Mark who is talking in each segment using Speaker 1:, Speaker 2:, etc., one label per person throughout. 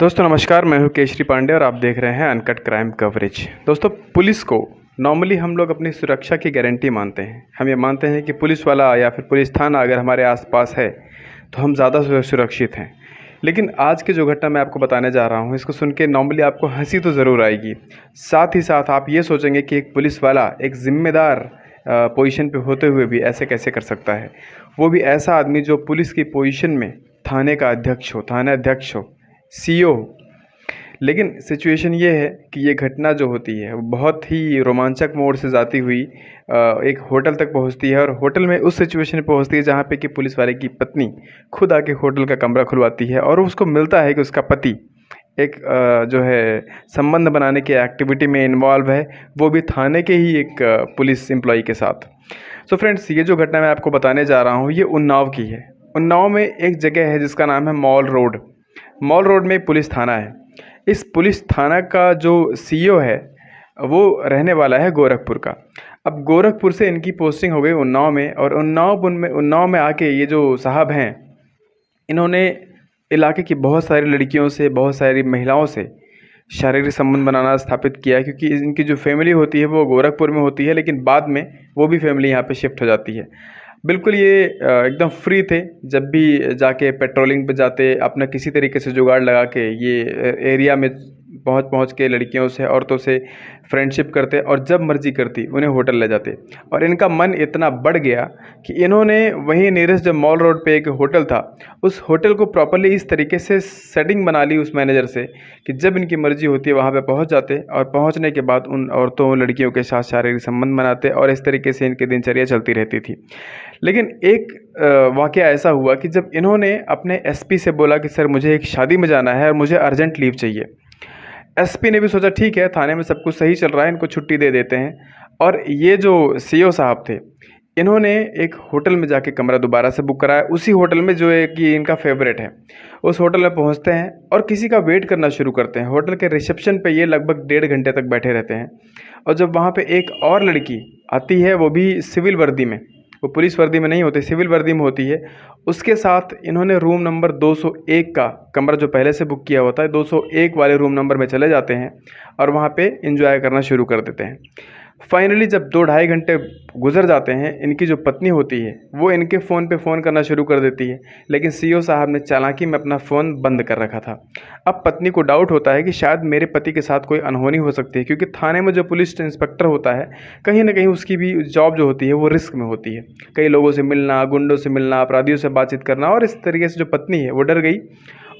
Speaker 1: दोस्तों नमस्कार, मैं हूं केशरी पांडे और आप देख रहे हैं अनकट क्राइम कवरेज। दोस्तों, पुलिस को नॉर्मली हम लोग अपनी सुरक्षा की गारंटी मानते हैं। हम ये मानते हैं कि पुलिस वाला या फिर पुलिस थाना अगर हमारे आसपास है तो हम ज़्यादा सुरक्षित हैं। लेकिन आज की जो घटना मैं आपको बताने जा रहा हूँ, इसको सुन के नॉर्मली आपको हंसी तो ज़रूर आएगी। साथ ही साथ आप ये सोचेंगे कि एक पुलिस वाला एक ज़िम्मेदार पोजीशन पे होते हुए भी ऐसे कैसे कर सकता है, वो भी ऐसा आदमी जो पुलिस की पोजीशन में थाने का अध्यक्ष हो, थाना अध्यक्ष हो, सीईओ हो। लेकिन सिचुएशन ये है कि ये घटना जो होती है वो बहुत ही रोमांचक मोड़ से जाती हुई एक होटल तक पहुंचती है, और होटल में उस सिचुएशन में पहुंचती है जहां पे कि पुलिस वाले की पत्नी खुद आके होटल का कमरा खुलवाती है, और उसको मिलता है कि उसका पति एक जो है संबंध बनाने की एक्टिविटी में इन्वॉल्व है, वो भी थाने के ही एक पुलिस एम्प्लॉई के साथ। सो फ्रेंड्स, ये जो घटना मैं आपको बताने जा रहा हूँ ये उन्नाव की है। उन्नाव में एक जगह है जिसका नाम है मॉल रोड। मॉल रोड में एक पुलिस थाना है। इस पुलिस थाना का जो सीईओ है वो रहने वाला है गोरखपुर का। अब गोरखपुर से इनकी पोस्टिंग हो गई उन्नाव में, और उन्नाव में आके ये जो साहब हैं, इन्होंने इलाके की बहुत सारी लड़कियों से, बहुत सारी महिलाओं से शारीरिक संबंध बनाना स्थापित किया, क्योंकि इनकी जो फैमिली होती है वो गोरखपुर में होती है, लेकिन बाद में वो भी फैमिली यहाँ पे शिफ्ट हो जाती है। बिल्कुल ये एकदम फ्री थे। जब भी जाके पेट्रोलिंग पे जाते, अपना किसी तरीके से जुगाड़ लगा के ये एरिया में पहुँच के लड़कियों से, औरतों से फ्रेंडशिप करते, और जब मर्जी करती उन्हें होटल ले जाते। और इनका मन इतना बढ़ गया कि इन्होंने वहीं नियरेस्ट जो मॉल रोड पे एक होटल था, उस होटल को प्रॉपर्ली इस तरीके से सेटिंग बना ली उस मैनेजर से कि जब इनकी मर्जी होती है वहाँ पे पहुँच जाते, और पहुँचने के बाद उन औरतों लड़कियों के साथ शारीरिक संबंध बनाते, और इस तरीके से इनकी दिनचर्या चलती रहती थी। लेकिन एक वाक़या ऐसा हुआ कि जब इन्होंने अपने एसपी से बोला कि सर मुझे एक शादी में जाना है और मुझे अर्जेंट लीव चाहिए, एसपी ने भी सोचा ठीक है, थाने में सब कुछ सही चल रहा है, इनको छुट्टी दे देते हैं। और ये जो सीईओ साहब थे, इन्होंने एक होटल में जाके कमरा दोबारा से बुक कराया, उसी होटल में जो है कि इनका फेवरेट है। उस होटल में पहुंचते हैं और किसी का वेट करना शुरू करते हैं। होटल के रिसेप्शन पे ये लगभग 1.5 घंटे तक बैठे रहते हैं, और जब वहाँ पे एक और लड़की आती है, वो भी सिविल वर्दी में, वो पुलिस वर्दी में नहीं होती, सिविल वर्दी में होती है, उसके साथ इन्होंने रूम नंबर 201 का कमरा जो पहले से बुक किया होता है, 201 वाले रूम नंबर में चले जाते हैं और वहाँ पे एंजॉय करना शुरू कर देते हैं। फाइनली जब 2-2.5 घंटे गुजर जाते हैं, इनकी जो पत्नी होती है वो इनके फ़ोन पे फ़ोन करना शुरू कर देती है, लेकिन सीईओ साहब ने चालाकी में अपना फ़ोन बंद कर रखा था। अब पत्नी को डाउट होता है कि शायद मेरे पति के साथ कोई अनहोनी हो सकती है, क्योंकि थाने में जो पुलिस इंस्पेक्टर होता है, कहीं ना कहीं उसकी भी जॉब जो होती है वो रिस्क में होती है। कई लोगों से मिलना, गुंडों से मिलना, अपराधियों से बातचीत करना, और इस तरीके से जो पत्नी है वो डर गई।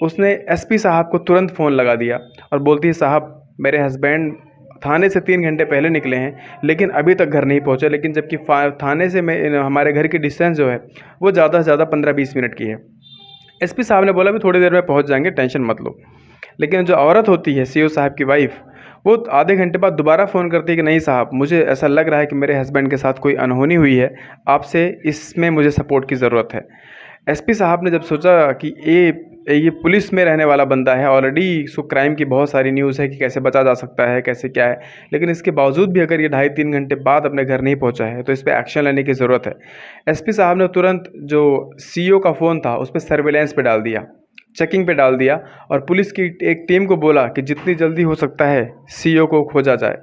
Speaker 1: उसने एसपी साहब को तुरंत फ़ोन लगा दिया और बोलती है, साहब मेरे हस्बैंड थाने से 3 घंटे पहले निकले हैं लेकिन अभी तक घर नहीं पहुंचे, लेकिन जबकि थाने से हमारे घर की डिस्टेंस जो है वो ज़्यादा से ज़्यादा 15-20 मिनट की है। एसपी साहब ने बोला भी थोड़ी देर में पहुंच जाएंगे, टेंशन मत लो। लेकिन जो औरत होती है, सीईओ साहब की वाइफ, वो आधे घंटे बाद दोबारा फ़ोन करती है कि नहीं साहब, मुझे ऐसा लग रहा है कि मेरे हस्बैंड के साथ कोई अनहोनी हुई है, आपसे इसमें मुझे सपोर्ट की ज़रूरत है। एसपी साहब ने जब सोचा कि ये पुलिस में रहने वाला बंदा है, ऑलरेडी इसको क्राइम की बहुत सारी न्यूज़ है कि कैसे बचा जा सकता है, कैसे क्या है, लेकिन इसके बावजूद भी अगर ये 2.5-3 घंटे बाद अपने घर नहीं पहुंचा है तो इस पर एक्शन लेने की ज़रूरत है। एसपी साहब ने तुरंत जो सीईओ का फ़ोन था उस पर सर्विलेंस पे डाल दिया, चेकिंग पे डाल दिया, और पुलिस की एक टीम को बोला कि जितनी जल्दी हो सकता है सीईओ को खोजा जाए।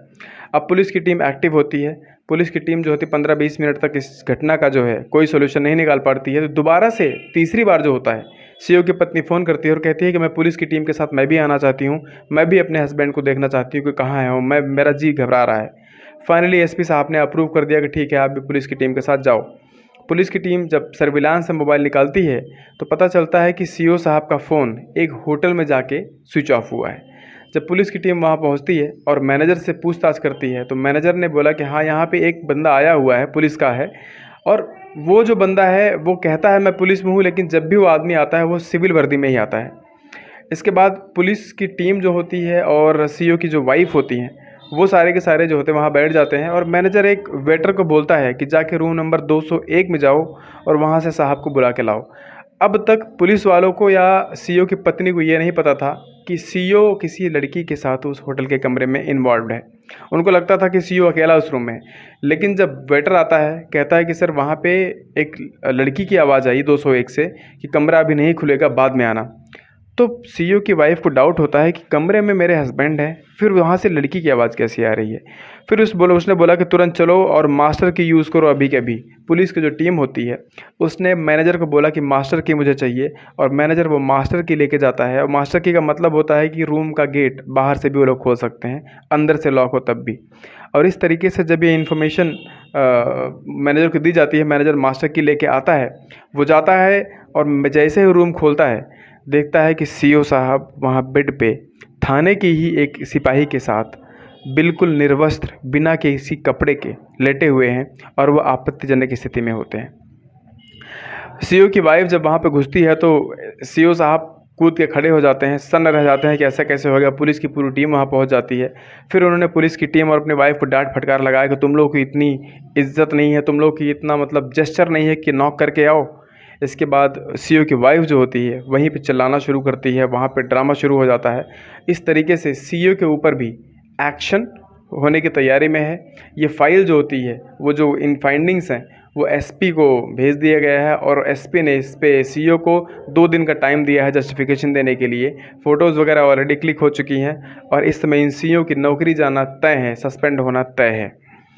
Speaker 1: अब पुलिस की टीम एक्टिव होती है। पुलिस की टीम जो होती है 15-20 मिनट तक इस घटना का जो है कोई सोल्यूशन नहीं निकाल पाती है, तो दोबारा से तीसरी बार जो होता है, सीईओ की पत्नी फ़ोन करती है और कहती है कि मैं पुलिस की टीम के साथ मैं भी आना चाहती हूँ, मैं भी अपने हस्बैंड को देखना चाहती हूँ कि कहाँ है वो, मेरा जी घबरा रहा है। फाइनली एसपी साहब ने अप्रूव कर दिया कि ठीक है, आप भी पुलिस की टीम के साथ जाओ। पुलिस की टीम जब सर्विलांस से मोबाइल निकालती है तो पता चलता है कि सीईओ साहब का फ़ोन एक होटल में जाके स्विच ऑफ हुआ है। जब पुलिस की टीम वहाँ पहुँचती है और मैनेजर से पूछताछ करती है, तो मैनेजर ने बोला कि हाँ, यहाँ पे एक बंदा आया हुआ है, पुलिस का है, और वो जो बंदा है वो कहता है मैं पुलिस में हूँ, लेकिन जब भी वो आदमी आता है वो सिविल वर्दी में ही आता है। इसके बाद पुलिस की टीम जो होती है और सीईओ की जो वाइफ होती हैं, वो सारे के सारे जो होते हैं वहाँ बैठ जाते हैं, और मैनेजर एक वेटर को बोलता है कि जाके रूम नंबर 201 में जाओ और वहाँ से साहब को बुला के लाओ। अब तक पुलिस वालों को या सीईओ की पत्नी को ये नहीं पता था कि सीईओ किसी लड़की के साथ उस होटल के कमरे में इन्वॉल्व है। उनको लगता था कि सीईओ अकेला उस रूम में है। लेकिन जब वेटर आता है, कहता है कि सर वहाँ पे एक लड़की की आवाज़ आई 201 से कि कमरा अभी नहीं खुलेगा, बाद में आना, तो सीईओ की वाइफ को डाउट होता है कि कमरे में मेरे हस्बैंड हैं, फिर वहाँ से लड़की की आवाज़ कैसी आ रही है। फिर उसने बोला कि तुरंत चलो और मास्टर की यूज़ करो अभी के अभी। पुलिस की जो टीम होती है उसने मैनेजर को बोला कि मास्टर की मुझे चाहिए, और मैनेजर वो मास्टर की लेके जाता है। और मास्टर की का मतलब होता है कि रूम का गेट बाहर से भी वो लोग खोल सकते हैं, अंदर से लॉक हो तब भी। और इस तरीके से जब ये इन्फॉर्मेशन मैनेजर को दी जाती है, मैनेजर मास्टर की लेके आता है, वो जाता है और जैसे ही रूम खोलता है देखता है कि सीईओ साहब वहाँ बेड पे थाने की ही एक सिपाही के साथ बिल्कुल निर्वस्त्र, बिना किसी कपड़े के लेटे हुए हैं, और वो आपत्तिजनक स्थिति में होते हैं। सीईओ की वाइफ जब वहाँ पे घुसती है तो सीईओ साहब कूद के खड़े हो जाते हैं, सन्न रह जाते हैं कि ऐसा कैसे हो गया। पुलिस की पूरी टीम वहाँ पहुँच जाती है। फिर उन्होंने पुलिस की टीम और अपनी वाइफ को डांट फटकार लगाया कि तुम लोग की इतनी इज्जत नहीं है, तुम लोग की इतना मतलब जेस्चर नहीं है कि नॉक करके आओ। इसके बाद सीईओ की वाइफ जो होती है वहीं पे चिल्लाना शुरू करती है, वहाँ पे ड्रामा शुरू हो जाता है। इस तरीके से सीईओ के ऊपर भी एक्शन होने की तैयारी में है। ये फाइल जो होती है, वो जो इन फाइंडिंग्स हैं, वो एसपी को भेज दिया गया है, और एसपी ने इस पे सीईओ को 2 दिन का टाइम दिया है जस्टिफिकेशन देने के लिए। फ़ोटोज़ वगैरह ऑलरेडी क्लिक हो चुकी हैं, और इस समय इन सीईओ की नौकरी जाना तय है, सस्पेंड होना तय है।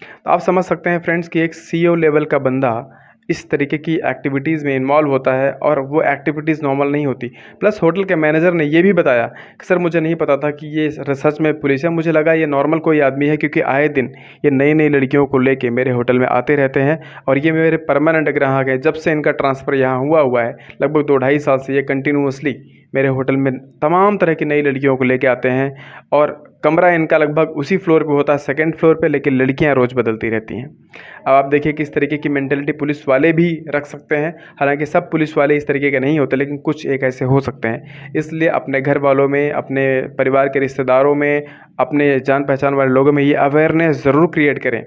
Speaker 1: तो आप समझ सकते हैं फ्रेंड्स कि एक सीईओ लेवल का बंदा इस तरीके की एक्टिविटीज़ में इन्वॉल्व होता है, और वो एक्टिविटीज़ नॉर्मल नहीं होती। प्लस होटल के मैनेजर ने ये भी बताया कि सर मुझे नहीं पता था कि ये सच में पुलिस है, मुझे लगा ये नॉर्मल कोई आदमी है, क्योंकि आए दिन ये नई नई लड़कियों को लेके मेरे होटल में आते रहते हैं, और ये मेरे परमानेंट ग्राहक हैं। जब से इनका ट्रांसफ़र यहाँ हुआ है, लगभग 2-2.5 साल से ये कंटिन्यूअसली मेरे होटल में तमाम तरह की नई लड़कियों को लेके आते हैं, और कमरा इनका लगभग उसी फ्लोर पे होता है, 2nd फ्लोर पे, लेकिन लड़कियां रोज़ बदलती रहती हैं। अब आप देखिए किस तरीके की मेंटेलिटी पुलिस वाले भी रख सकते हैं। हालांकि सब पुलिस वाले इस तरीके के नहीं होते, लेकिन कुछ एक ऐसे हो सकते हैं। इसलिए अपने घर वालों में, अपने परिवार के रिश्तेदारों में, अपने जान पहचान वाले लोगों में ये अवेयरनेस ज़रूर क्रिएट करें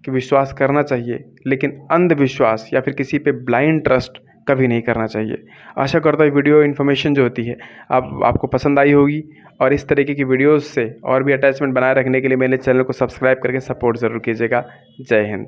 Speaker 1: कि विश्वास करना चाहिए, लेकिन अंधविश्वास या फिर किसी पे ब्लाइंड ट्रस्ट कभी नहीं करना चाहिए। आशा करता हूँ वीडियो इन्फॉर्मेशन जो होती है आपको पसंद आई होगी, और इस तरीके की वीडियोस से और भी अटैचमेंट बनाए रखने के लिए मेरे चैनल को सब्सक्राइब करके सपोर्ट ज़रूर कीजिएगा। जय हिंद।